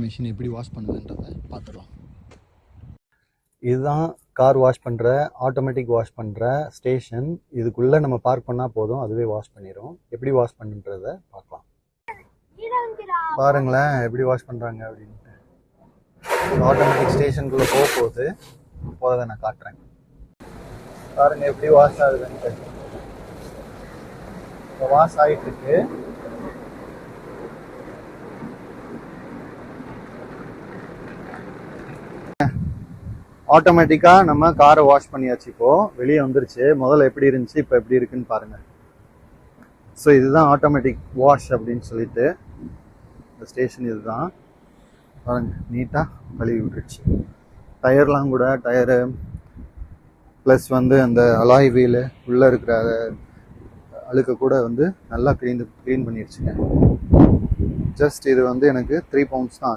Machine எப்படி wash பண்ணுதுன்றதை பார்த்துடலாம். இதுதான் கார் வாஷ் பண்ணுற ஆட்டோமேட்டிக் வாஷ் பண்ணுற ஸ்டேஷன். இதுக்குள்ளே நம்ம பார்க் பண்ணால் போதும், அதுவே வாஷ் பண்ணிடும். எப்படி வாஷ் பண்ணுன்றதை பார்க்கலாம். பாருங்களேன் எப்படி வாஷ் பண்ணுறாங்க அப்படின்ட்டு. ஆட்டோமேட்டிக் ஸ்டேஷனுக்குள்ளே போகுது, போகிறத நான் காட்டுறேன். பாருங்க எப்படி வாஷ் ஆகுதுன்ட்டு. இப்போ வாஷ் ஆகிட்டு இருக்கு. ஆட்டோமேட்டிக்காக நம்ம காரை வாஷ் பண்ணியாச்சு. இப்போது வெளியே வந்துருச்சு. முதல்ல எப்படி இருந்துச்சு, இப்போ எப்படி இருக்குன்னு பாருங்கள். ஸோ இதுதான் ஆட்டோமேட்டிக் வாஷ் அப்படின்னு சொல்லிட்டு இந்த ஸ்டேஷன் இதுதான். பாருங்கள் நீட்டாக கழுவி விட்டுருச்சு. டயர்லாம் கூட டயரு ப்ளஸ் வந்து அந்த அலாய் வீலு உள்ளே இருக்கிற அழுக்க கூட வந்து நல்லா க்ளீன் பண்ணிடுச்சுங்க. ஜஸ்ட் இது வந்து எனக்கு 3 pounds தான்.